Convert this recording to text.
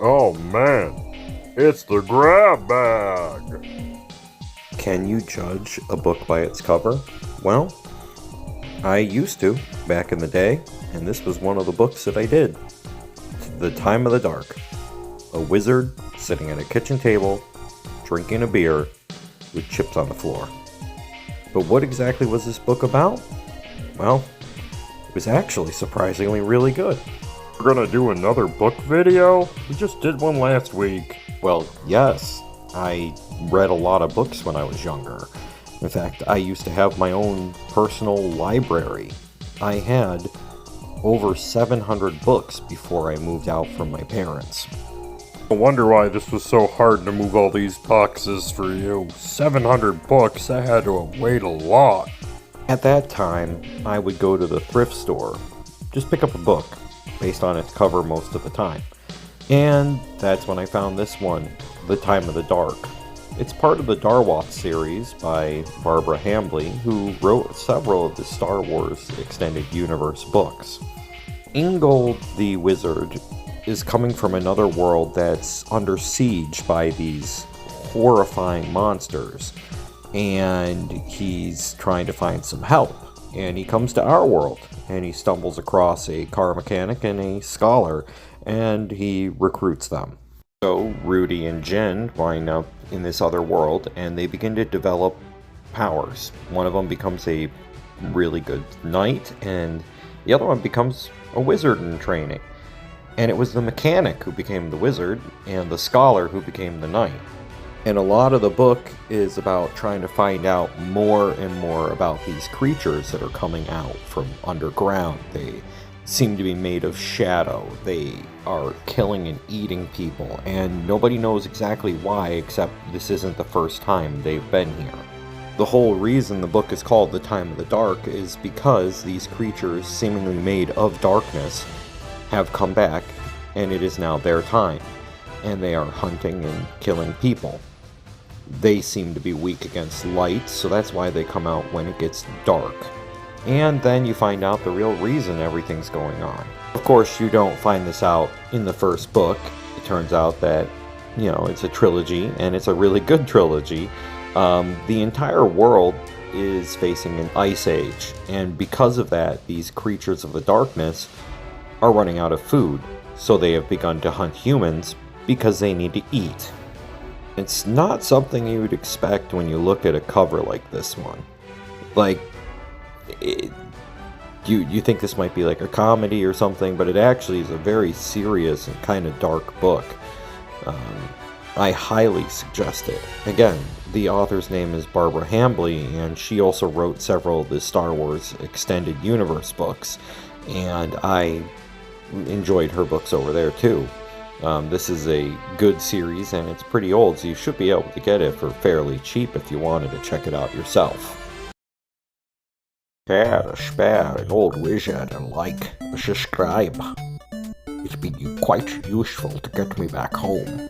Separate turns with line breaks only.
Oh man, it's the grab bag!
Can you judge a book by its cover? Well, I used to, back in the day, and this was one of the books that I did. The Time of the Dark. A wizard sitting at a kitchen table, drinking a beer, with chips on the floor. But what exactly was this book about? Well, it was actually surprisingly really good.
We're gonna do another book video? We just did one last week.
Well, yes, I read a lot of books when I was younger. In fact, I used to have my own personal library. I had over 700 books before I moved out from my parents.
I wonder why this was so hard to move all these boxes for you. 700 books, I had to have weighed a lot.
At that time, I would go to the thrift store, just pick up a book, based on its cover most of the time. And that's when I found this one, The Time of the Dark. It's part of the Darwath series by Barbara Hambly, who wrote several of the Star Wars Extended Universe books. Ingold the Wizard is coming from another world that's under siege by these horrifying monsters, and he's trying to find some help. And he comes to our world, and he stumbles across a car mechanic and a scholar, and he recruits them. So Rudy and Jen wind up in this other world, and they begin to develop powers. One of them becomes a really good knight, and the other one becomes a wizard in training. And it was the mechanic who became the wizard, and the scholar who became the knight. And a lot of the book is about trying to find out more and more about these creatures that are coming out from underground. They seem to be made of shadow. They are killing and eating people, and nobody knows exactly why, except this isn't the first time they've been here. The whole reason the book is called The Time of the Dark is because these creatures, seemingly made of darkness, have come back, and it is now their time, and they are hunting and killing people. They seem to be weak against light, so that's why they come out when it gets dark. And then you find out the real reason everything's going on. Of course, you don't find this out in the first book. It turns out that, it's a trilogy, and it's a really good trilogy. The entire world is facing an ice age, and because of that, these creatures of the darkness are running out of food, so they have begun to hunt humans because they need to eat. It's not something you would expect when you look at a cover like this one. You think this might be like a comedy or something, but it actually is a very serious and kind of dark book. I highly suggest it. Again, the author's name is Barbara Hambly, and she also wrote several of the Star Wars Extended Universe books, and I enjoyed her books over there too. This is a good series, and it's pretty old, so you should be able to get it for fairly cheap if you wanted to check it out yourself. Care to spare an old wizard and like a subscribe? It's been quite useful to get me back home.